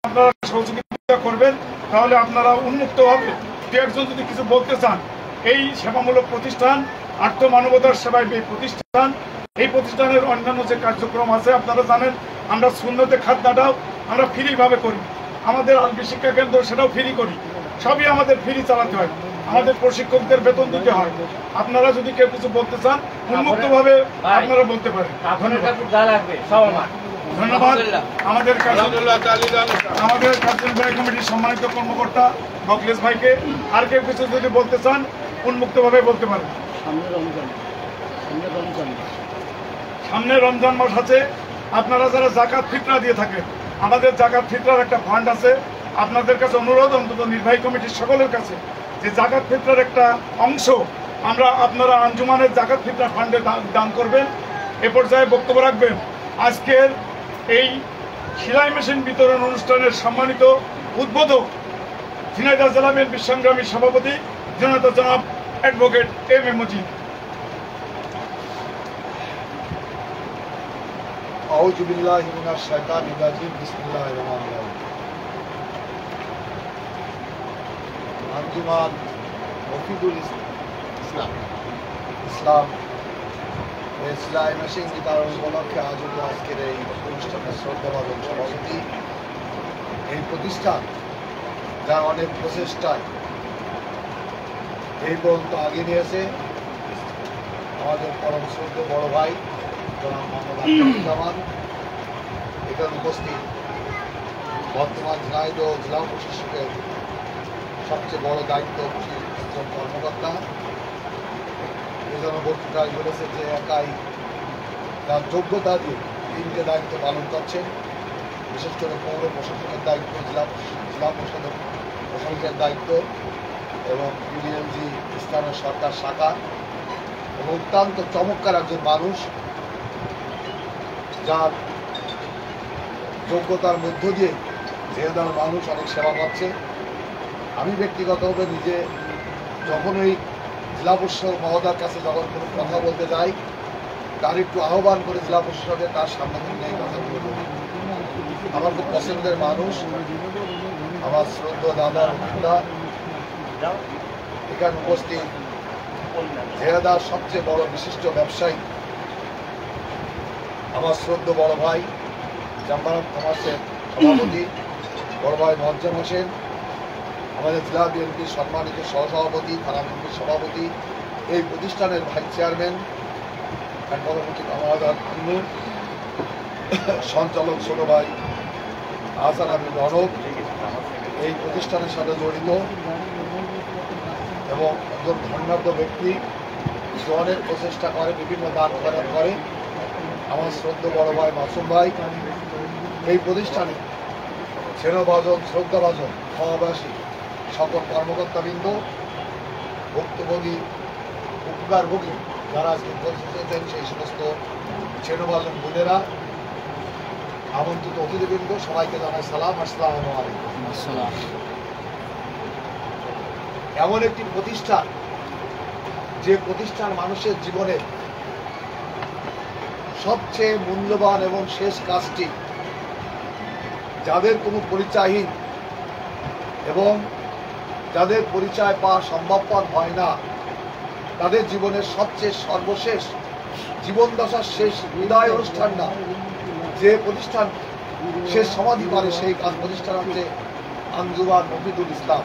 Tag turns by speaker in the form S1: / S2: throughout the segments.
S1: আপনারা সহযোগিতা করবেন, তাহলে আপনারা উন্মুক্তভাবে দু একজন যদি কিছু বলতে চান, এই সেবামূলক প্রতিষ্ঠান আর্থ মানবতার সেবায় এই প্রতিষ্ঠান, এই প্রতিষ্ঠানের অন্যান্য যে কার্যক্রম আছে আপনারা জানেন, আমরা সুন্নতে খাতনাটাও আমরা ফ্রিভাবে করি, আমাদের আলবি শিক্ষা কেন্দ্র সেটাও ফ্রি করি, সবই আমাদের ফ্রি চালাতে হয়, আমাদের প্রশিক্ষকদের বেতন দিতে হয়। আপনারা যদি কেউ কিছু বলতে চান উন্মুক্তভাবে আপনারা বলতে পারেন। ধন্যবাদ আমাদের কার্যনির্বাহী কমিটির সম্মানিত কর্মকর্তা বকলেশ ভাইকে। আর কেউ কিছু যদি বলতে চান উন্মুক্তভাবে বলতে পারেন। সামনে রমজান মাস আছে, আপনারা যারা জাকাত ফিতরা দিয়ে থাকেন, আমাদের জাকাত ফিতরার একটা ফান্ড আছে, আপনাদের কাছে অনুরোধ, অন্তত নির্বাহী কমিটির সকলের কাছে, যে জাকাত ফিতরার একটা অংশ আপনারা আঞ্জুমানের জাকাত ফিতরা ফান্ডে দান করবেন। এ পর্যায়ে বক্তব্য রাখবেন আজকের এই সেলাই মেশিন বিতরণ অনুষ্ঠানের সম্মানিত উদ্বোধক ঝিনাইদহ জেলা বিএনপি সংগ্রামী সভাপতি জনাব অ্যাডভোকেট এম এ মজিদ।
S2: আউযু বিল্লাহি মিনাশ শাইতানির রাজিম, বিসমিল্লাহির রহমানির রহিম। আঞ্জুমান মফিদুল ইসলাম সেলাই মেশিন বিতরণ উপলক্ষে আজকের এই অনুষ্ঠানের শ্রদ্ধাভাজন সভাপতি, এই প্রতিষ্ঠান যার অনেক প্রচেষ্টায় এই পর্যন্ত আগে নিয়েছে, আমাদের পরম শ্রদ্ধ বড় ভাই জনাব মোহাম্মদ আখতারুজ্জামান এখানে উপস্থিত, বর্তমান ঝিনাইদহ জেলা প্রশাসকের সবচেয়ে বড় দায়িত্ব কর্মকর্তা। এজন্য বক্তৃতায় বলেছে যে একাই তার যোগ্যতা দিয়ে 3টে দায়িত্ব পালন করছেন, বিশেষ করে পৌর প্রশাসনের দায়িত্ব, জেলা প্রশাসকের দায়িত্ব এবং ইউডিএলজি স্থানীয় সরকার শাখা, এবং অত্যন্ত চমৎকার একজন মানুষ যার যোগ্যতার মধ্য দিয়ে ঝিনাইদহের মানুষ অনেক সেবা পাচ্ছে। আমি ব্যক্তিগতভাবে নিজে যখন ওই জেলা প্রশাসক মহোদয়ের কাছে যখন কোনো কথা বলতে যাই, তার একটু আহ্বান করে জেলা প্রশাসকের তার সামনে থেকে এই কথাগুলো বলি। আমার খুব পছন্দের মানুষ, আমার শ্রদ্ধা দাদার এখানে উপস্থিত ঝিনাইদহের সবচেয়ে বড় বিশিষ্ট ব্যবসায়ী আমার শ্রদ্ধ বড় ভাই জাম্বারাম থমাসের সভাপতি বড় ভাই মোয়াজ্জেম হোসেন, আমাদের জেলা বিএনপির সম্মানিত সহসভাপতি, থানা বিএনপির সভাপতি, এই প্রতিষ্ঠানের ভাইস চেয়ারম্যান পরবর্তী কামাল সঞ্চালক ছোট ভাই আহসান আলী রনক, এই প্রতিষ্ঠানের সাথে জড়িত এবং একজন ধন্যাঢ্য ব্যক্তি, যে অনেক প্রচেষ্টা করে, বিভিন্ন দান খয়রাত করে, আমার শ্রদ্ধ বড় ভাই মাসুম ভাই। এই প্রতিষ্ঠানে স্নেহভাজন, শ্রদ্ধাভাজন, সমাবাসী সকল কর্মকর্তাবৃন্দ, ভুক্তভোগী, উপকারভোগী যারা আজকে পৌঁছেছেন, সেই সমস্ত স্নেহভাজন বোনেরা, আমন্ত্রিত অতিথিবৃন্দ, সবাইকে জানাই সালাম, আসসালামু আলাইকুম। এমন একটি প্রতিষ্ঠান, যে প্রতিষ্ঠান মানুষের জীবনে সবচেয়ে মূল্যবান এবং শেষ কাজটি, যাদের কোনো পরিচয়হীন এবং যাদের পরিচয় পাওয়া সম্ভবপর হয় না, তাদের জীবনের সবচেয়ে সর্বশেষ জীবনদশার শেষ বিদায় অনুষ্ঠান না, যে প্রতিষ্ঠান শেষ সমাধি করে, সেই কাজ প্রতিষ্ঠান হচ্ছে আঞ্জুমান মফিদুল ইসলাম।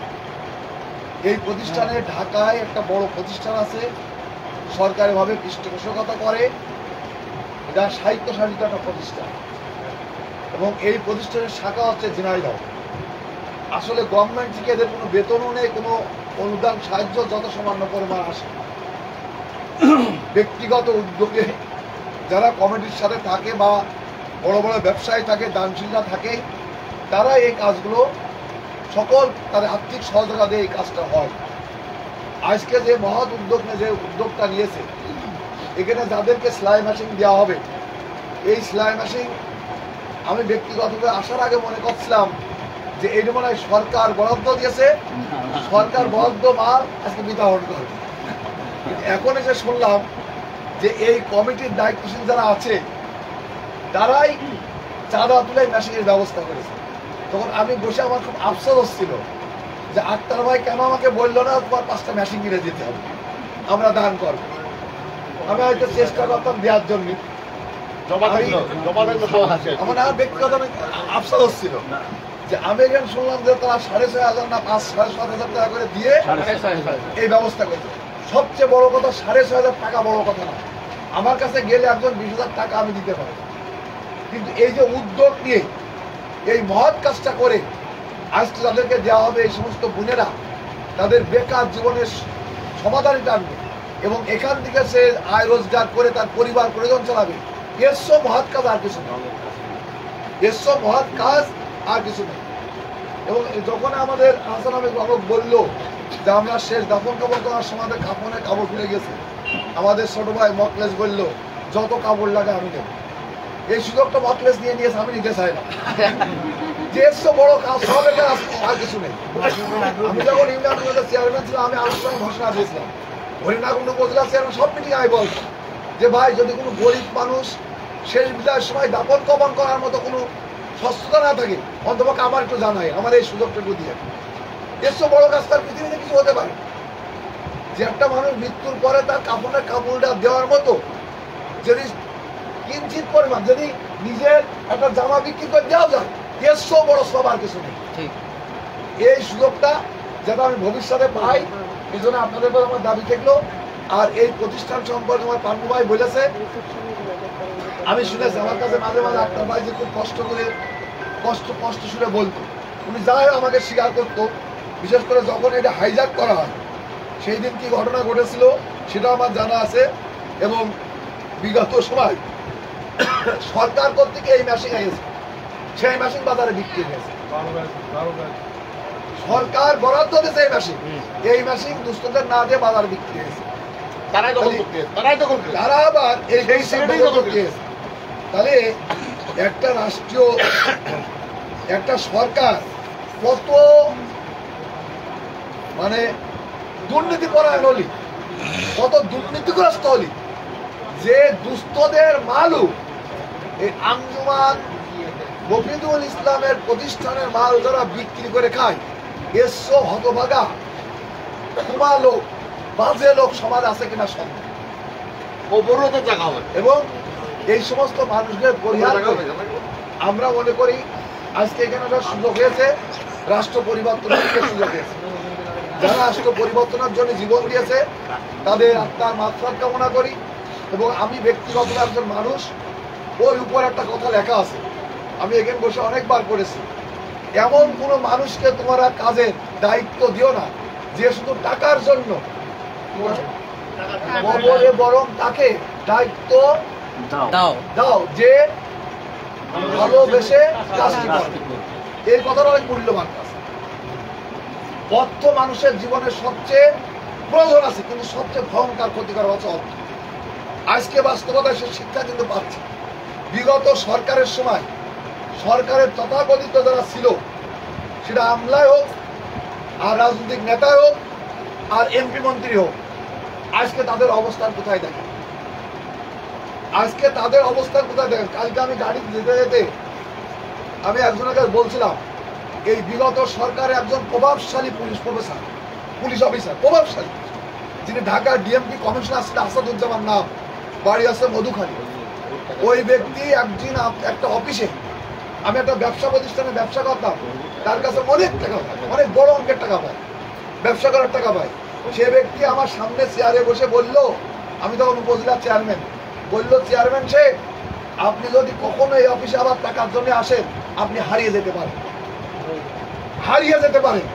S2: এই প্রতিষ্ঠানে ঢাকায় একটা বড় প্রতিষ্ঠান আছে, সরকারিভাবে পৃষ্ঠপোষকতা করে, এটা সাহিত্যশালিত একটা প্রতিষ্ঠান, এবং এই প্রতিষ্ঠানের শাখা হচ্ছে ঝিনাইদহ। আসলে গভর্নমেন্ট থেকে এদের কোনো বেতনও নেই, কোনো অনুদান সাহায্য যত সামান্য পরিমাণ আসে। ব্যক্তিগত উদ্যোগে যারা কমিটির সাথে থাকে বা বড় বড় ব্যবসায়ী থাকে, দানশীলরা থাকে, তারা এই কাজগুলো সকল তাদের আর্থিক সহযোগিতা দিয়ে এই কাজটা হয়। আজকে যে মহৎ উদ্যোগটা নিয়েছে, এখানে যাদেরকে সেলাই মেশিন দেওয়া হবে, এই সেলাই মেশিন আমি ব্যক্তিগতভাবে আসার আগে মনে করছিলাম যে এইটা মনে হয় সরকার বরাদ্দ দিয়েছে, সরকার বরাদ্দ মাল আজকে বিতরণ করবে। এখন এসে শুনলাম যে এই কমিটির দায়িত্বশীল যারা আছে, তারাই চাঁদা তুলে মেশিনের ব্যবস্থা করেছে। তখন আমি বসে আমার খুব আফসোস হচ্ছিল যে আক্তার ভাই কেন আমাকে বললো না তোমার 5টা মেশিন কিনে দিতে হবে, আমরা দান করবো। আমি হয়তো চেষ্টা করতাম দেওয়ার জন্য, আমার ব্যক্তিগত আফসোস হচ্ছিল যে আমি এখানে শুনলাম যে তারা 6,500 না 5,000-7,500 টাকা করে দিয়ে এই ব্যবস্থা করছে। সবচেয়ে বড় কথা 6,500 টাকা বড় কথা না, আমার কাছে গেলে একজন 20,000 টাকা আমি দিতে পারি। কিন্তু এই যে উদ্যোগ নিয়ে এই মহৎ কাজটা করে আজকে তাদেরকে দেওয়া হবে, এই সমস্ত বোনেরা তাদের বেকার জীবনের সমাধানই টানবে এবং এখান থেকে সে আয় রোজগার করে তার পরিবার পরিজন চালাবে। এর সব মহৎ কাজ আর কিছু নেই, এর সব মহৎ কাজ আর কিছু নেই। এবং যখন আমাদের হাসান আহমেদ বাবু বললো যে আমরা শেষ দাফন কাপড় করার সময় কাপড়ের কাপড় খুলে গেছে, আমাদের ছোট ভাই মকলেশ বললো যত কাপড় লাগে আমি নেব। এই সুযোগটা মকলেশ নিয়ে নিয়েছে, আমি নিতে চাই না। যে বড় কাজ সব এটা আর কিছু নেই। আমি যখন ইউনিয়ন পরিষদের চেয়ারম্যান ছিলাম, আমি আলোচনায় ঘোষণা দিয়েছিলাম, হরিনাকুণ্ড উপজেলা চেয়ারম্যান সব মিটিং আমি বলতাম যে ভাই যদি কোনো গরিব মানুষ শেষ বিদায়ের সময় দাপন কবন করার মতো কোনো সস্ততা না থাকে, অন্তপক্ষে আমার একটু জানাই, আমার এই সুযোগটা একটু দিয়ে। এর সব বড় কাজ তার পৃথিবীতে কিছু হতে পারে যে একটা মানুষ মৃত্যুর পরে তার কাপড়ের কাপড়টা দেওয়ার মতো যদি কিঞ্চিত পরিমাণ যদি নিজের একটা জামা বিক্রি করে দেওয়া যায়, এর সব বড় সব আর কিছু নেই। এই সুযোগটা যাতে আমি ভবিষ্যতে পাই, এই জন্য আপনাদের উপর আমার দাবি থাকলো। আর এই প্রতিষ্ঠান সম্পর্কে আমার পান্নু ভাই বলেছে, আমি শুনেছি আমার কাছে মাঝে মাঝে আক্তার ভাই যে খুব কষ্ট করে কষ্ট শুনে বলতো, উনি যাই আমাকে স্বীকার করতো। বিশেষ করে যখন এটা হাইজ্যাক করা হয় সেই দিন কি ঘটনা ঘটেছিল সেটা আমার জানা আছে। এবং বিগত সময় সরকার কর্তৃক এই মেশিন এসেছে, সেই মেশিন বাজারে বিক্রি হয়েছে, সরকার বরাদ্দ দিয়েছে এই মেশিন দুস্থদের না দিয়ে বাজারে বিক্রি হয়েছে। তারা আবার এই তাহলে একটা রাষ্ট্রীয় একটা সরকার কত মানে দুর্নীতিপরায়ণ হলি, কত দুর্নীতিগ্রস্ত হলি যে দুস্থদের মালু এই আঞ্জুমান মফিদুল ইসলামের প্রতিষ্ঠানের মাল যারা বিক্রি করে খায়, এসো হতভাগা কুমা লোক বাজে লোক সমাজ আছে কিনা সন্দেহ। এবং এই সমস্ত মানুষদের পরিহার করে আমরা মনে করি আজকে এখানে একটা সুযোগ হয়েছে, রাষ্ট্র পরিবর্তনের সুযোগ হয়েছে। যারা রাষ্ট্র পরিবর্তনের জন্য জীবন দিয়েছে তাদের আত্মার মাত্রার কামনা করি। এবং আমি ব্যক্তিগত একজন মানুষ, ওই উপর একটা কথা লেখা আছে, আমি এখানে বসে অনেকবার করেছি, এমন কোনো মানুষকে তোমরা কাজের দায়িত্ব দিও না যে শুধু টাকার জন্য, বরং তাকে দায়িত্ব দাও যে ভালোবেসে কাজটি করে। এই কথাটা অনেক মূল্যবান কাজ। অর্থ মানুষের জীবনের সবচেয়ে প্রয়োজন আছে, কিন্তু সবচেয়ে ভয়ঙ্কর ক্ষতিকর হচ্ছে অর্থ। আজকে বাস্তবতায় সে শিক্ষা কিন্তু পাচ্ছে। বিগত সরকারের সময় সরকারের তথাকথিত যারা ছিল, সেটা আমলায় হোক আর রাজনৈতিক নেতায় হোক আর এমপি মন্ত্রী হোক, আজকে তাদের অবস্থান কোথায় দেখেন, আজকে তাদের অবস্থান কোথায় দেখেন। কালকে আমি গাড়ি যেতে যেতে আমি একজনের কাছে বলছিলাম, এই বিগত সরকারে একজন প্রভাবশালী পুলিশ অফিসার প্রভাবশালী, যিনি ঢাকার ডিএমপি কমিশনার ছিলেন, আসাদুজ্জামান নাম, বাড়ি আছে মধুখালী। ওই ব্যক্তি একদিন একটা অফিসে, আমি একটা ব্যবসা প্রতিষ্ঠানে ব্যবসা করতাম, তার কাছে অনেক টাকা পায়, অনেক বড় অঙ্কের টাকা পায়, ব্যবসা করার টাকা পায়। সে ব্যক্তি আমার সামনে চেয়ারে বসে বলল, আমি তখন উপজেলার চেয়ারম্যান, বলল চেয়ারম্যান সাহেব, আপনি যদি কখনো এই অফিসে আবার টাকার জন্য আসেন, আপনি হারিয়ে যেতে পারেন,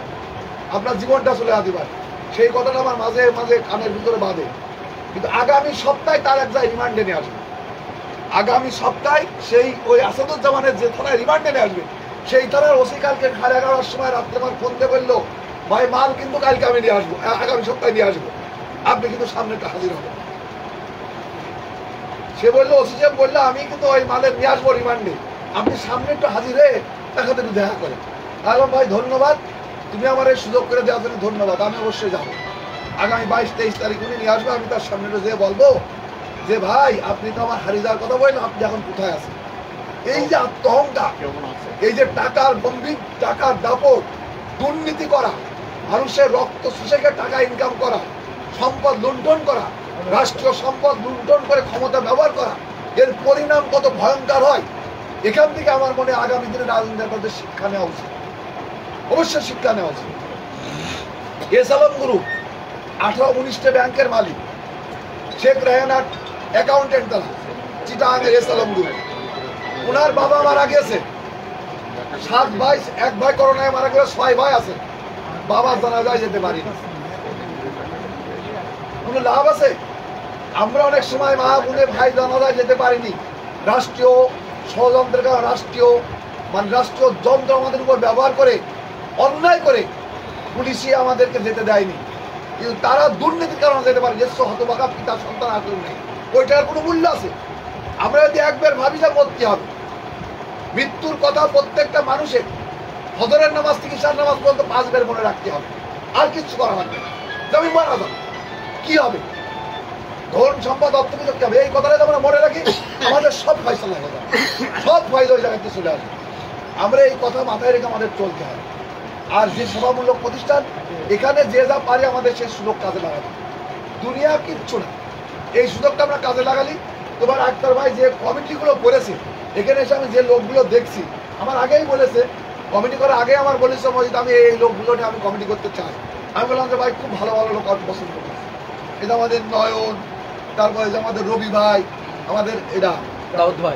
S2: আপনার জীবনটা চলে যেতে পারে। সেই কথাটা আমার মাঝে মাঝে কানের ভিতরে বাঁধে। কিন্তু আগামী সপ্তাহে তার এক জায়গায় রিমান্ডে নিয়ে আসবে, আগামী সপ্তাহে সেই ওই আসাদুজ্জামানের যে থানায় রিমান্ডে নিয়ে আসবে, সেই থানার ওসি কালকে 11:30 সময় রাত্রে আমার ফোন দিয়ে বললো, ভাই মাল কিন্তু কালকে আমি নিয়ে আসবো, আগামী সপ্তাহে নিয়ে আসবো, আপনি কিন্তু সামনে হাজির হবেন। সে বললো, ওসি সাহেব বললো, আমি কিন্তু ওই মালের নিয়ে আসবো রিমান্ডে, আপনি সামনে একটু হাজির হয়ে তার সাথে একটু দেখা করেন। আলম ভাই ধন্যবাদ, তুমি আমার এই সুযোগ করে দেওয়ার জন্য ধন্যবাদ, আমি অবশ্যই যাবো। আগামী 22-23 তারিখ উনি নিয়ে আসবো, আমি তার সামনে যেয়ে বলবো যে ভাই আপনি তো আমার হারিয়ে যাওয়ার কথা বললেন, আপনি এখন কোথায় আছেন, এই যে আত্মহংকার, এই যে টাকার গম্ভীর, টাকার দাপট, দুর্নীতি করা, মানুষের রক্ত শুষে টাকা ইনকাম করা, সম্পদ লুণ্ঠন করা, রাষ্ট্রীয় সম্পদ লুণ্ঠন করে ক্ষমতা ব্যবহার করা, এর পরিণাম কত ভয়ঙ্কর হয়, এখান থেকে আমার মনে আগামী দিনে রাজনীতির শিক্ষা নেওয়া উচিত, অবশ্যই শিক্ষা নেওয়া উচিত। এস আলম গ্রুপ 18-19টা ব্যাংকের মালিক, শেখ রেহানার অ্যাকাউন্টেন্ট, তারা চিটাগাংয়ের এস আলম গ্রুপ। ওনার বাবা মারা গেছে, 7 ভাই, 1 ভাই করোনায় মারা গেছে, 6 ভাই আছে, বাবা জানাজায় যেতে পারি না। কোনো লাভ আছে? আমরা অনেক সময় মা বোনে ভাই জানাজায় যেতে পারিনি, রাষ্ট্রীয় ষড়যন্ত্রের কারণে, রাষ্ট্রীয় যন্ত্র আমাদের উপর ব্যবহার করে, অন্যায় করে পুলিশই আমাদেরকে যেতে দেয়নি, কিন্তু তারা দুর্নীতির কারণে যেতে পারে। যে হতভাগা পিতা সন্তান আসলে নেই, ওইটার কোনো মূল্য আছে? আমরা যদি একবার ভাবি যা মরতে হবে, মৃত্যুর কথা প্রত্যেকটা মানুষের ফজরের নামাজ থেকে ইশার নামাজ পর্যন্ত 5 বার মনে রাখতে হবে, আর কিছু করা লাগবে না। আমি মারা যাব, কি হবে? ধন সম্পদ অর্থবিত্ত হবে, এই কথাটা আমরা মনে রাখি, আমাদের সব ফয়সালা হয়ে যাবে, সব ফয়সা ওই জায়গাতে চলে আসবে। আমরা এই কথা মাথায় রেখে আমাদের চলতে হবে। আর যে সেবামূলক প্রতিষ্ঠান, এখানে যে যা পারে আমাদের সেই সুযোগ কাজে লাগাবো, দুনিয়া কিচ্ছু না, এই সুযোগটা আমরা কাজে লাগালি। তোমার আক্তার ভাই যে কমিটিগুলো করেছে, এখানে এসে আমি যে লোকগুলো দেখছি, আমার আগেই বলেছে, কমিটি করার আগে আমার বলেছে মজিদ আমি এই লোকগুলো নিয়ে আমি কমিটি করতে চাই। আমি বললাম যে ভাই খুব ভালো ভালো লোক আমি পছন্দ করেছি। এটা আমাদের নয়ন, তারপরে যে আমাদের রবি ভাই, আমাদের এটা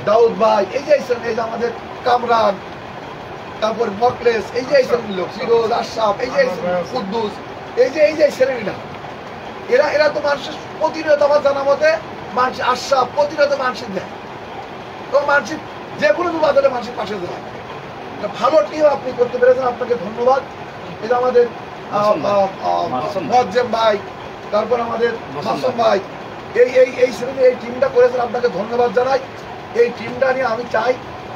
S2: দাউদ ভাই, এই যে এই যে আমাদের কামরান, তারপর মকলেস, এই যে লোক ফিরোজ, আশরাফ, এই যে কুদ্দুস, এই যে শ্রেণীটা, এরা তো মানুষের প্রতিনিয়ত, আমার জানা মতে মানুষ আশরাফ প্রতিনিয়ত মানুষের দেয়, তো মানুষের যে কোনো বিবাদ হলে মানুষের পাশে দেয়। ভালো টিম আপনি করতে পেরেছেন, আপনাকে ধন্যবাদ। এটা আমাদের মুয়াজ্জেম ভাই, তারপর আমাদের মাসুম ভাই, এই শ্রেণীর এই টিমটা করেছেন, আপনাকে ধন্যবাদ জানাই। এই টিমটা নিয়ে আমি চাই,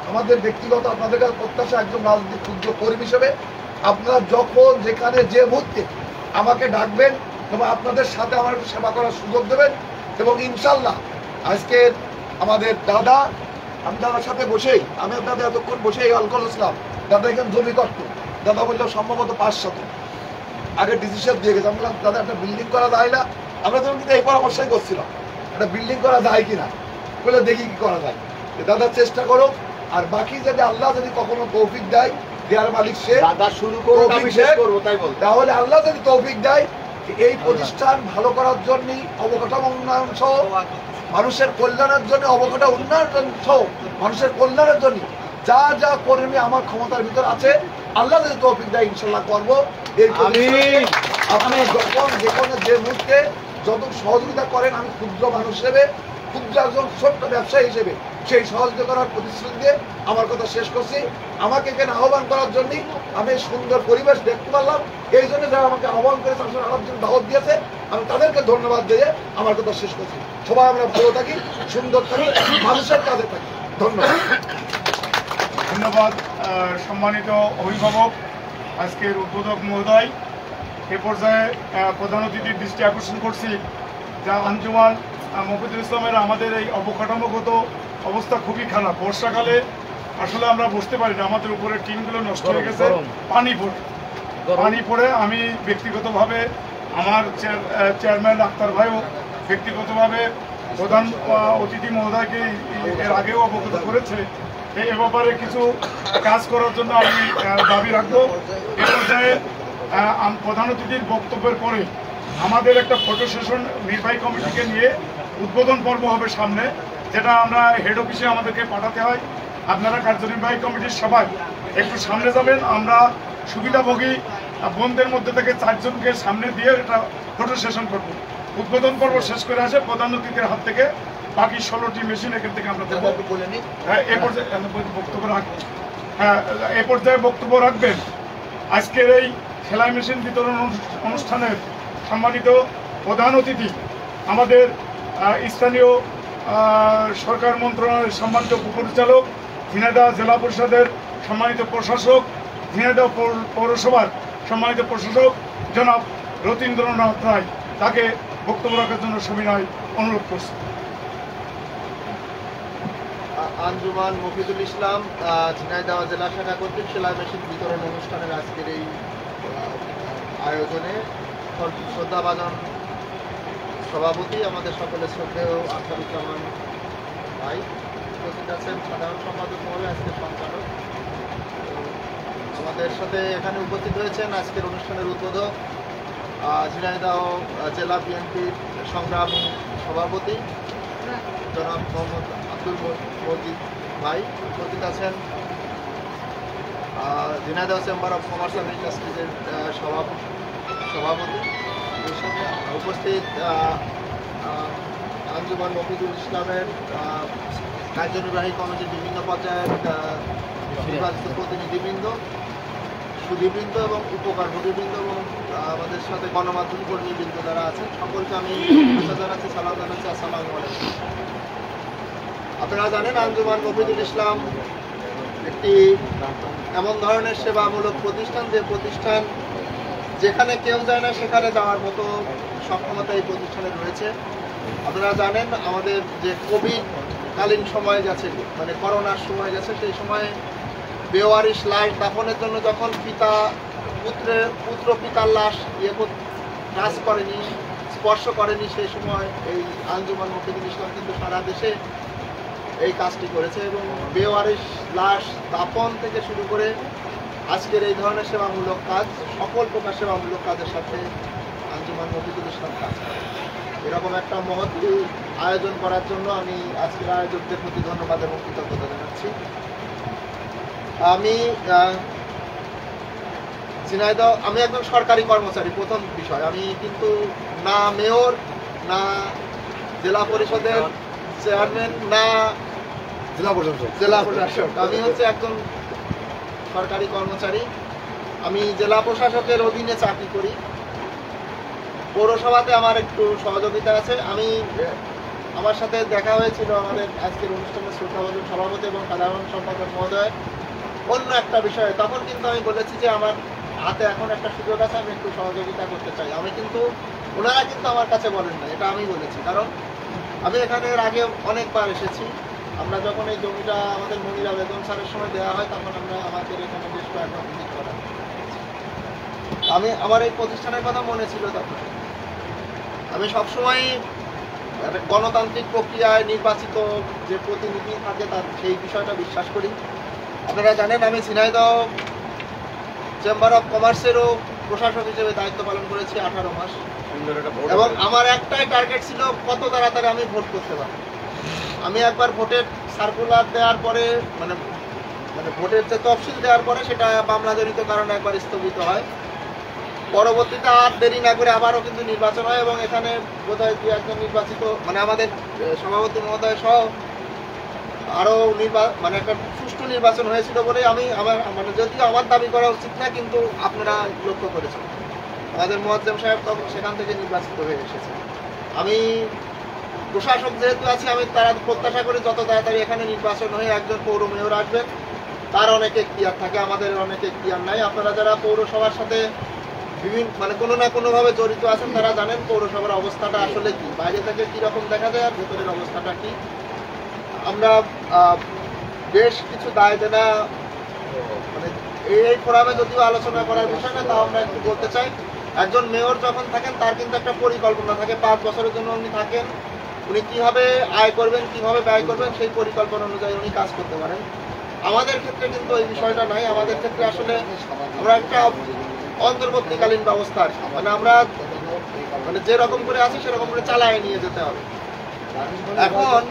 S2: আমাদের ব্যক্তিগত আপনাদের কাছে প্রত্যাশা, একজন রাজনৈতিক ক্ষুদ্র কর্মী হিসেবে আপনারা যখন যেখানে যে মুহূর্তে আমাকে ডাকবেন এবং আপনাদের সাথে আমার একটু সেবা করার সুযোগ দেবেন, এবং ইনশাল্লাহ আজকের আমাদের দাদা, আমি দাদার সাথে বসেই, আমি আপনাদের এতক্ষণ বসেই হল করেছিলাম, দাদা এখানে জমি করতো, দাদা বললো সম্ভবত 500 আগে ডিসিশন দিয়ে গেছে। আমি বললাম দাদা একটা বিল্ডিং করা যায় না, আমরা তখন কিন্তু এই পরামর্শই করছিলাম, একটা বিল্ডিং করা যায় কিনা, বলে দেখি কি করা যায়, দাদা চেষ্টা করো। আর বাকি যদি আল্লাহ যদি কখনো তৌফিক দেয়, দেয়ার মালিক সে, দাদা শুরু করো, আমি শেষ করব, তাই বল, তাহলে আল্লাহ যদি তৌফিক দেয়, এই প্রতিষ্ঠান ভালো করার জন্য, অবকাঠামো উন্নয়ন সহ মানুষের কল্যাণের জন্য, অবকাঠামো উন্নয়ন সহ মানুষের কল্যাণের জন্য যা যা কর্মী আমার ক্ষমতার ভিতর আছে, আল্লাহ যদি তৌফিক দেয় ইনশাল্লাহ করবো। আপনি যখন যেখানে যে মুহূর্তে যত সহযোগিতা করেন, আমি ক্ষুদ্র মানুষ হিসেবে, ক্ষুদ্র একজন ছোট্ট ব্যবসায়ী হিসেবে সেই সহযোগিতা করার প্রতিশ্রুতি দিয়ে আমার কথা শেষ করছি। আমাকে এখানে আহ্বান করার জন্য, আমি সুন্দর পরিবেশ দেখতে পারলাম, এই জন্য যারা আমাকে আহ্বান করেছে, আরেকজন দাওয়াত দিয়েছে, আমি তাদেরকে ধন্যবাদ দিয়ে আমার কথা শেষ করছি। সবাই আমরা ভালো থাকি, সুন্দর থাকি, মানুষের কাজে থাকি। ধন্যবাদ।
S1: ধন্যবাদ সম্মানিত অভিভাবক, আজকের উদ্বোধক মহোদয়। এ পর্যায়ে প্রধান অতিথির দৃষ্টি আকর্ষণ করছি, যা আঞ্জুমান মফিদুল ইসলামের আমাদের এই অবকাঠামোগত অবস্থা খুবই খারাপ। বর্ষাকালে আসলে আমরা বসতে পারি না, আমাদের উপরে টিনগুলো নষ্ট হয়ে গেছে, পানি পড়ে আমি ব্যক্তিগতভাবে, আমার চেয়ারম্যান আক্তার ভাইও ব্যক্তিগতভাবে প্রধান অতিথি মহোদয়কে এর আগেও অবগত করেছে। এ ব্যাপারে কিছু কাজ করার জন্য আমি দাবি রাখবো। এ পর্যায়ে প্রধান অতিথির বক্তব্যের পরে আমাদের একটা ফটো সেশন নির্বাহী কমিটিকে নিয়ে উদ্বোধন পর্ব হবে সামনে, যেটা আমরা হেড অফিসে আমাদেরকে পাঠাতে হয়। আপনারা কার্যনির্বাহী কমিটির সবাই একটু সামনে যাবেন, আমরা সুবিধাভোগী বোনদের মধ্যে থেকে 4 জনকে সামনে দিয়ে একটা ফটো সেশন করব। উদ্বোধন পর্ব শেষ করে আসে প্রধান অতিথির হাত থেকে বাকি 16টি মেশিন এখান থেকে আমরা দেবো। এ পর্যায়ে বক্তব্য রাখবেন আজকের এই সেলাই মেশিন বিতরণ অনুষ্ঠানের সম্মানিত প্রধান অতিথি, আমাদের স্থানীয় সরকার মন্ত্রণালয়ের সম্মানিত উপপরিচালক, ঝিনাইদহ জেলা পরিষদের সম্মানিত প্রশাসক, ঝিনাইদহ পৌরসভার সম্মানিত প্রশাসক জনাব রতীন্দ্রনাথ রায়, তাকে বক্তব্য রাখার জন্য সবিনয় অনুরোধ করছি।
S3: আঞ্জুমান মফিজুল ইসলাম ঝিনাইদহ জেলা শাখা কর্তৃক সেলাই মেশিন বিতরণ অনুষ্ঠানের আজকের এই আয়োজনে শ্রদ্ধাভাজন সভাপতি আমাদের সকলের শ্রদ্ধেয় আখতারুজ্জামান ভাই উপস্থিত আছেন, সাধারণ সম্পাদক মহোদয়, আজকের সঞ্চালক। আমাদের সাথে এখানে উপস্থিত হয়েছেন আজকের অনুষ্ঠানের উদ্বোধক ঝিনাইদহ জেলা বিএনপির সংগ্রামী সভাপতি জনাব মোহাম্মদ আব্দুল মজিদ ভাই উপস্থিত আছেন, Jhenaidah chamber of commerce and ইন্ডাস্ট্রিজের সভাপতি উপস্থিত আঞ্জুমান মফিজুল ইসলামের কার্যনির্বাহী কমিটির বিভিন্ন পর্যায়ের নির্বাচিত প্রতিনিধিবৃন্দ, সুধীবৃন্দ এবং উপকার ভোগীবৃন্দ এবং আমাদের সাথে গণমাধ্যম কর্মীবৃন্দ যারা আছেন সকলকে আমি জানাচ্ছি, সালাম জানাচ্ছি, আসসালামু আলাইকুম। আপনারা জানেন আঞ্জুমান মফিজুল ইসলাম একটি এমন ধরনের সেবামূলক প্রতিষ্ঠান, যে প্রতিষ্ঠান যেখানে কেউ যায় না সেখানে যাওয়ার মতো সক্ষমতা এই প্রতিষ্ঠানে রয়েছে। আপনারা জানেন আমাদের যে কোভিডকালীন সময় গেছে, মানে করোনার সময় গেছে, সেই সময়ে বেওয়ারিশ লাশ দাফনের জন্য যখন পুত্র পিতার লাশ টাচ করেনি, স্পর্শ করেনি, সেই সময় এই আঞ্জুমান মফিজুল ইসলাম কিন্তু সারা দেশে এই কাজটি করেছে এবং বেওয়ারিশ লাশ দাফন থেকে শুরু করে আজকের এই ধরনের সেবামূলক কাজ, সকল প্রকার সেবামূলক কাজের সাথে আঞ্জুমান মফিজুল ইসলাম কাজ করে। এরকম একটা মহৎ আয়োজন করার জন্য আমি আজকের আয়োজকদের প্রতি ধন্যবাদ এবং কৃতজ্ঞতা জানাচ্ছি। আমি একজন সরকারি কর্মচারী, প্রথম বিষয়। আমি কিন্তু না মেয়র, না জেলা পরিষদের চেয়ারম্যান, না জেলা প্রশাসক। আমি হচ্ছে একজন সরকারি কর্মচারী। আমি জেলা প্রশাসকের অধীনে চাকরি করি। পৌরসভাতে আমার একটু সহযোগিতা আছে। আমার সাথে দেখা হয়েছিল আমাদের আজকের অনুষ্ঠানের শ্রদ্ধাভাজন সভাপতি এবং সাধারণ সম্পাদক মহোদয় অন্য একটা বিষয়ে। তখন কিন্তু আমি বলেছি যে আমার হাতে এখন একটা সুযোগ আছে, আমি একটু সহযোগিতা করতে চাই। ওনারা কিন্তু আমার কাছে বলেন না, এটা আমি বলেছি। কারণ আমি এখানে এর আগে অনেকবার এসেছি। আমরা যখন এই জমিটা আমাদের মনিরা বেগম স্যারের সময় দেওয়া হয়, তখন আমাদের এখানে বেশ কয়েকবার ভিজিট করা। আমার এই প্রতিষ্ঠানের কথা মনে ছিল তখন। আমি সবসময় গণতান্ত্রিক প্রক্রিয়ায় নির্বাচিত যে প্রতিনিধি থাকে তার সেই বিষয়টা বিশ্বাস করি। আপনারা জানেন আমি ঝিনাইদহ চেম্বার অফ কমার্সেরও প্রশাসক হিসেবে দায়িত্ব পালন করেছি 18 মাস এবং আমার একটাই টার্গেট ছিল কত তাড়াতাড়ি আমি ভোট করতে পারি। আমি একবার ভোটের সার্কুলার দেওয়ার পরে মানে ভোটের যে তফসিল দেওয়ার পরে সেটা মামলাজনিত কারণে একবার স্থগিত হয়। পরবর্তীতে আর দেরি না করে আবারও কিন্তু নির্বাচন হয় এবং এখানে বোধহয় 2-1 নির্বাচিত মানে আমাদের সভাপতি মহোদয় সহ আরও একটা সুষ্ঠু নির্বাচন হয়েছিল বলে যদিও আমার দাবি করা উচিত না, কিন্তু আপনারা লক্ষ্য করেছেন আমাদের মুয়াজ্জেম সাহেব তখন সেখান থেকে নির্বাচিত হয়ে এসেছে। আমি প্রশাসক যেহেতু আছি, আমি তারা প্রত্যাশা করি যত তাড়াতাড়ি এখানে নির্বাচন হয়ে একজন পৌর মেয়র আসবেন। তার অনেক এখতিয়ার থাকে, আমাদের অনেক এখতিয়ার নাই। আপনারা যারা পৌরসভার সাথে কোনো না কোনোভাবে জড়িত আছেন তারা জানেন পৌরসভার অবস্থাটা আসলে কি, বাইরে থেকে কীরকম দেখা যায় আর ভেতরের অবস্থাটা কি। আমরা বেশ কিছু দায় দেনা এই ফোরামে যদিও আলোচনা করার বিষয় না, তাও আমরা একটু বলতে চাই। একজন মেয়র যখন থাকেন তার কিন্তু একটা পরিকল্পনা থাকে, 5 বছরের জন্য উনি থাকেন। উনি কিভাবে আয় করবেন, কিভাবে ব্যয় করবেন, সেই পরিকল্পনা অনুযায়ী উনি কাজ করতে পারেন। আমাদের ক্ষেত্রে কিন্তু এই বিষয়টা নাই। আমাদের ক্ষেত্রে আসলে আমরা একটা অন্তর্বর্তীকালীন ব্যবস্থা আর আমরা যেরকম করে আছি সেরকম করে চালায় নিয়ে যেতে হবে। এখন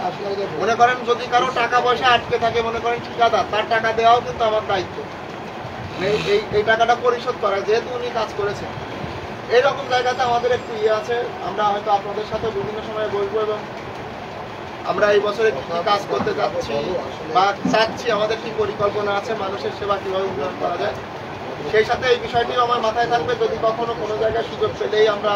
S3: মনে করেন যদি কারো টাকা পয়সা আটকে থাকে, মনে করেন ঠিকাদার, তার টাকা দেওয়াও কিন্তু আমার দায়িত্ব, এই টাকাটা পরিশোধ করা, যেহেতু উনি কাজ করেছেন। এইরকম জায়গাতে আমাদের একটু আছে। আমরা হয়তো আপনাদের সাথে বিভিন্ন সময় বলবো এবং আমরা এই বছরে কি কাজ করতে যাচ্ছি বা চাচ্ছি, আমাদের কি পরিকল্পনা আছে, মানুষের সেবা কিভাবে উন্নয়ন করা যায়, সেই সাথে এই বিষয়টিও আমার মাথায় থাকবে। যদি কখনো কোনো জায়গায় সুযোগ পেলেই আমরা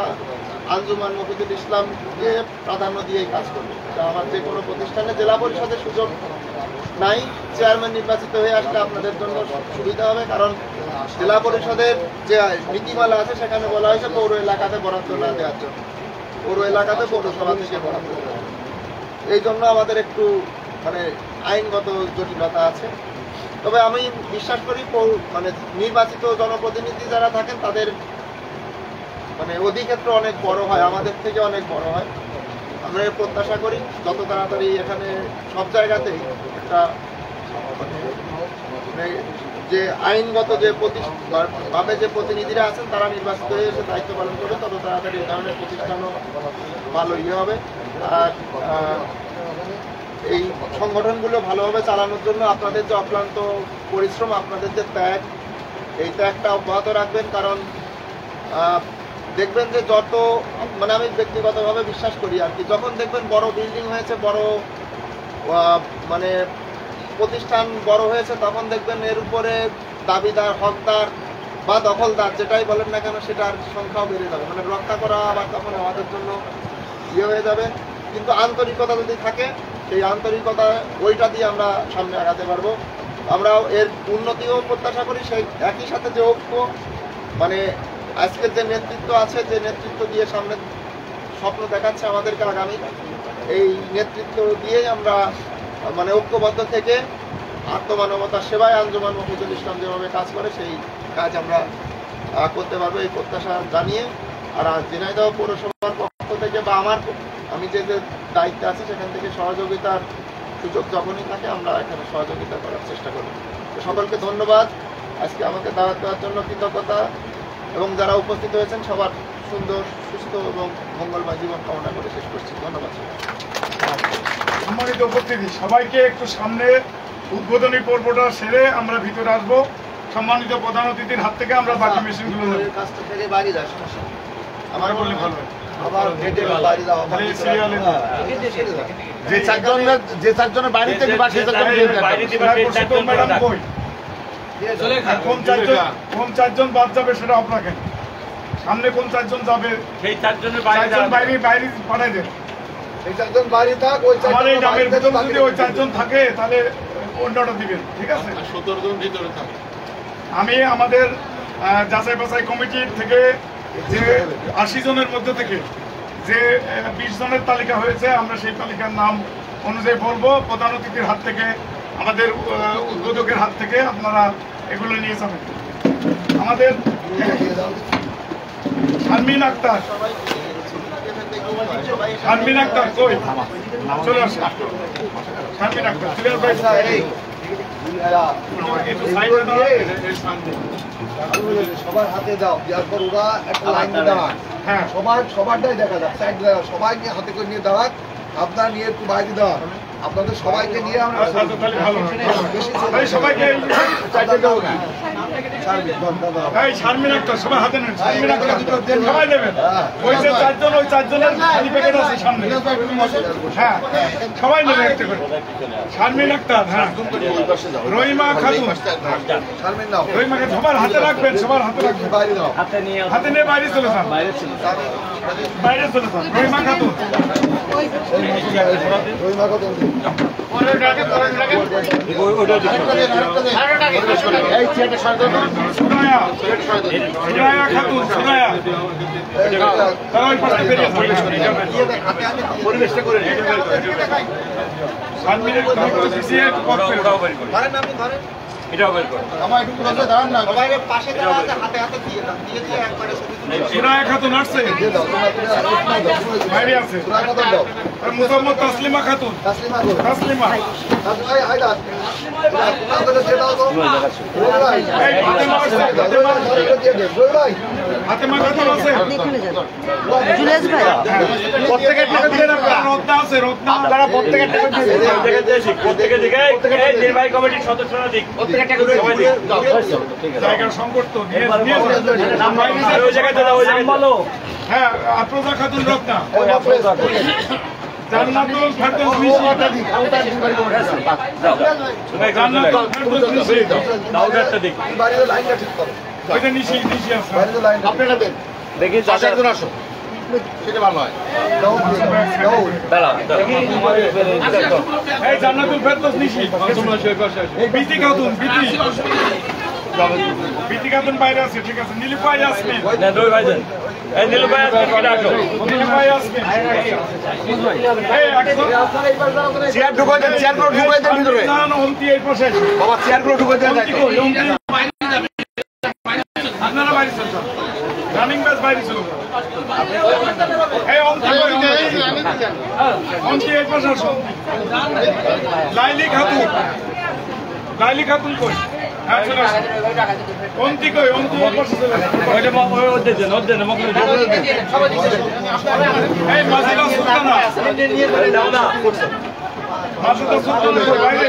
S3: আঞ্জুমান মফিজুল ইসলামকে প্রাধান্য দিয়েই কাজ করবো। আমার যে কোনো প্রতিষ্ঠানে জেলা পরিষদের সুযোগ নাই, চেয়ারম্যান নির্বাচিত হয়ে আসলে আপনাদের জন্য সুবিধা হবে। কারণ জেলা পরিষদের যে নীতিমালা আছে সেখানে বলা হয়েছে পৌর এলাকাতে বরাদ্দ না দেওয়ার জন্য, পৌর এলাকাতে পৌরসভা থেকে বরাদ্দ দেওয়া। এই জন্য আমাদের একটু আইনগত জটিলতা আছে। তবে আমি বিশ্বাস করি মানে নির্বাচিত জনপ্রতিনিধি যারা থাকেন তাদের মানে অধিক্ষেত্র অনেক বড় হয়, আমাদের থেকে অনেক বড় হয়। আমরা প্রত্যাশা করি যত তাড়াতাড়ি এখানে সব জায়গাতেই একটা মানে যে আইনগত যে ভাবে যে প্রতিনিধিরা আছেন তারা নির্বাচিত হয়ে এসে দায়িত্ব পালন করবে, তত তাড়াতাড়ি এই ধরনের প্রতিষ্ঠানও ভালো হবে। আর এই সংগঠনগুলো ভালোভাবে চালানোর জন্য আপনাদের যে অক্লান্ত পরিশ্রম, আপনাদের যে ত্যাগ, এই ত্যাগটা অব্যাহত রাখবেন। কারণ দেখবেন যে যত মানে আমি ব্যক্তিগতভাবে বিশ্বাস করি আর কি, যখন দেখবেন বড় বিল্ডিং হয়েছে, বড় মানে প্রতিষ্ঠান বড় হয়েছে, তখন দেখবেন এর উপরে দাবিদার, হকদার বা দখলদার যেটাই বলেন না কেন সেটার সংখ্যাও বেড়ে যাবে, মানে রক্ষা করা আবার তখন আমাদের জন্য হয়ে যাবে। কিন্তু আন্তরিকতা যদি থাকে, সেই আন্তরিকতা ওইটা দিয়ে আমরা সামনে আগাতে পারবো। আমরা এর উন্নতিও প্রত্যাশা করি, সেই একই সাথে যে ঐক্য, মানে আজকের যে নেতৃত্ব আছে, যে নেতৃত্ব দিয়ে সামনে স্বপ্ন দেখাচ্ছে আমাদেরকে আগামী, এই নেতৃত্ব দিয়েই আমরা মানে ঐক্যবদ্ধ থেকে আত্মমানবতার সেবায় আঞ্জুমান মফিজুল ইসলাম যেভাবে কাজ করে সেই কাজ আমরা করতে পারবো, এই প্রত্যাশা জানিয়ে। আর ঝিনাইদহ পৌরসভার পক্ষ থেকে বা আমি যে দায়িত্বে আছি সেখান থেকে সহযোগিতার সুযোগ যখনই থাকে আমরা এখানে সহযোগিতা করার চেষ্টা করি। তো সকলকে ধন্যবাদ, আজকে আমাকে দাওয়াত দেওয়ার জন্য কৃতজ্ঞতা, এবং যারা উপস্থিত হয়েছেন সবার সুন্দর, সুস্থ এবং মঙ্গলময় জীবন কামনা করে শেষ করছি। ধন্যবাদ।
S1: সম্মানিত উপস্থিতি, সবাইকে একটু সামনে উদ্বোধনী পর্বটা সেরে আমরা ভিতরে আসবো। সম্মানিত প্রধান অতিথির হাত থেকে আমরা বাকি মেশিনগুলো নেব।
S3: কাজটা থেকে বাইরে যায় সমস্যা
S1: আমার বললে ভালো হয়।
S2: যে চারজনের বাইরে থেকে
S1: কোন চারজন বাদ যাবে সেটা আপনাকে, সামনে কোন চারজন যাবে সেই চারজনের বাইরে পাঠাই দেন। আমার এই নামের ভিতরে যদি ওই চারজন থাকে তাহলে অন্যটা দিবেন, ঠিক আছে?
S4: 17 জন ভিতরে থাকে।
S1: আমি আমাদের যাচাই বাছাই কমিটির থেকে যে 80 জনের মধ্যে থেকে যে 20 জনের তালিকা হয়েছে, আমরা সেই তালিকার নাম অনুযায়ী বলবো। প্রধান অতিথির হাত থেকে, আমাদের উদ্বোধকের হাত থেকে আপনারা এগুলো নিয়ে যাবেন। আমাদের শারমিন আক্তার, শারমিন আক্তার কই? চলে আসুন। শারমিন আক্তার, সিরিয়াল ভাই
S2: সবার হাতে দাও, দেওয়ার পর ওরা একটা লাইন দাঁড়ান। হ্যাঁ, সবারটাই দেখা যাক, সাইড দেখা, সবাইকে হাতে করে নিয়ে দাঁড়ান। আপনার নিয়ে একটু বাইরে দাঁড়ান, আপনাদের সবাইকে নিয়ে আমরা
S1: সবাইকে শারমিন আক্তার সবাই হাতে নেন, শারমিন আক্তার সবাই নেবেন। ওই যে চারজন, ওই চারজনের খালি প্যাকেট আছে সামনে, হ্যাঁ সবাই নেবেন একটা করে। শারমিন আক্তার, হ্যাঁ রহিমা খাতুন, রহিমা খাতুন সবার হাতে রাখবেন, সবার হাতে রাখবেন, হাতে নিয়ে বাইরে চলে যান, বাইরে চলে যান। রহিমা খাতুন, সুরায়া খাতুন, সুরায়া পরিবেশটা করে এটাও বের করো। আমার একটু পাশে দাঁড়ান না, সবাই পাশে দাঁড়াতে হাতে হাতে দিয়ে দাও, দিয়ে দিয়ে একবারে সুরায়া খাতুন আসছে, বাইরে আছে। আর মুহাম্মদ তাসলিমা খাতুন, তাসলিমা ভাই আইদা আপনাদের যে দাও তো ভাই ফাতেমা আসছে, ফাতেমা দিয়ে দে ভাই, ফাতেমা খাতুন আছে, জুলেশ ভাই প্রত্যেকটা টাকা দিয়ে আপনারা রত্না আছে, রত্না আপনারা প্রত্যেকটা টাকা দিয়ে প্রত্যেকটা দিকে এই নির্বাহী কমিটির সদস্যরা দিক জায়গা সংকট তো ওই জায়গায় ওই জায়গায় বলো। হ্যাঁ, আফরোজা খাতুন রত্না, জান্নাতুল ফেরদৌস নিশি, জান্নাতুল ফেরদৌস নিশি, দাউদারটা দেখি বাইরে লাইনটা ঠিক করো, ওইটা নিশি নিশি আছে, বাইরে লাইন আপনারা দেন, দেখি চারজন আসো, সেটা ভালো হয়। এই জান্নাতুল ফেরদৌস নিশি, বিতি খাতুন, বিতি বিটি খাতুন বাইরে আছে, ঠিক আছে। নীলুফা ইয়াসমিন, নীলুফা ইয়াসমিন,
S2: চেয়ার ঢুকাই দেন, চেয়ারগুলো ঢুকাই দেন ভিতরে।
S1: অন্তি এই পাশে
S2: বাবা চেয়ারগুলো ঢুকাই দেন।
S1: আপনারা বাইরে ছিল, রানিং ব্যাচ বাইরে ছিল। এই অন্তি অন্তি এই পাশে আসো। লাইলি খাতুন, লাইলি খাতুন কই? হ্যাঁ চলে আসো। অন্তি কই? অন্তি এই পাশে চলে আসো। এই মাজিদা সুলতানা, মাজিদা সুলতানা কই? বাইরে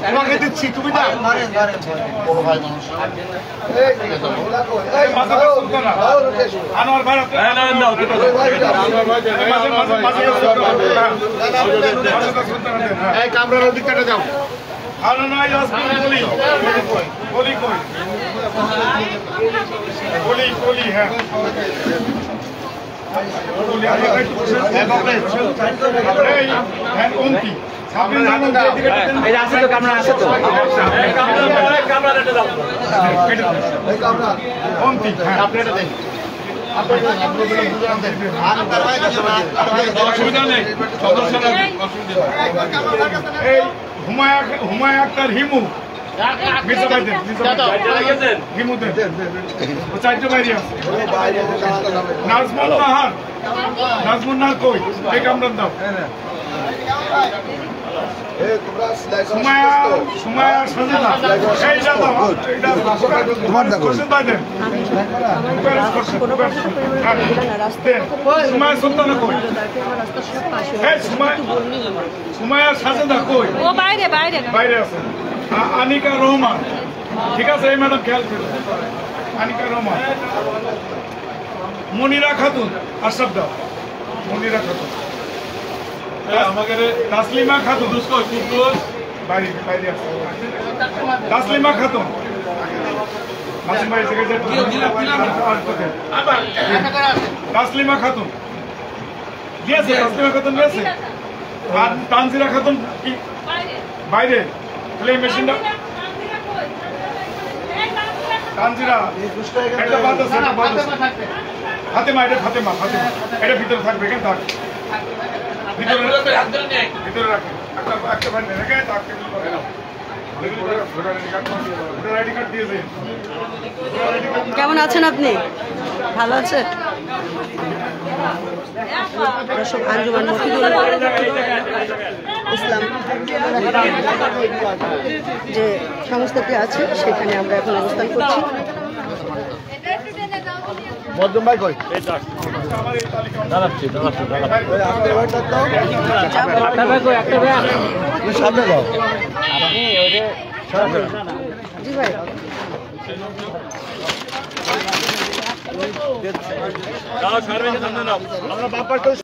S2: তোমাকে দিচ্ছি, তুমি দাও।
S1: মাজিদা সুলতানা, আনোয়ার ভাই
S2: এই কামরার অধিকারটা দাও।
S1: হারুনা ইয়াসমিন কলি, কলি কই? কলি কলি, হ্যাঁ কলি। এই হ্যাঁ অন্তি অন্তি, হ্যাঁ এই হুমায়া আক্তার হিমু, মির্জা ভাই দেন, হিমু দেন, ও চারটে বাইরে আছে। নাজমুল নাহার, নাজমুল নাহার কই? এই কামরান দাও। সুমায়া সুমায়া সাজেদা, এইটা দাও, এইটা তোমার দাও। ভাই দেন, সুমায়া সুলতানা কই? এই সুমায়া সাজেদা কই?
S4: ও বাইরে বাইরে
S1: বাইরে আছে। আনিকা রহমান, ঠিক আছে। এই ম্যাডাম খেয়াল করুন, আনিকা রহমান। মনিরা খাতুন, আশরাফ দাও। মনিরা খাতুন, আমাদের তাসলিমা খাতুন, বাইরে বাইরে আছে। তাসলিমা খাতুন, তাসলিমা খাতুন দিয়েছে, তাসলিমা খাতুন দিয়েছে। আর তানজিরা খাতুন কি বাইরে? তাহলে এই মেশিনটা তানজিরা একটা বাদ আছে, ফাতেমা, এটা ফাতেমা, ফাতেমা এটা ভিতরে থাকবে, এখানে থাক, ভিতরে ভিতরে রাখে। একটা বাইরে রেখে তাকে আইডি কার্ড দিয়েছে।
S4: কেমন আছেন আপনি? ভালো আছেন? দর্শক, আঞ্জুমান মফিদুল ইসলাম যে সংস্থাটি আছে সেখানে আমরা এখন অবস্থান করছি।
S2: মধ্যম ভাই কই? সামনে দাও।
S4: জি ভাই,
S1: আমরা বাপার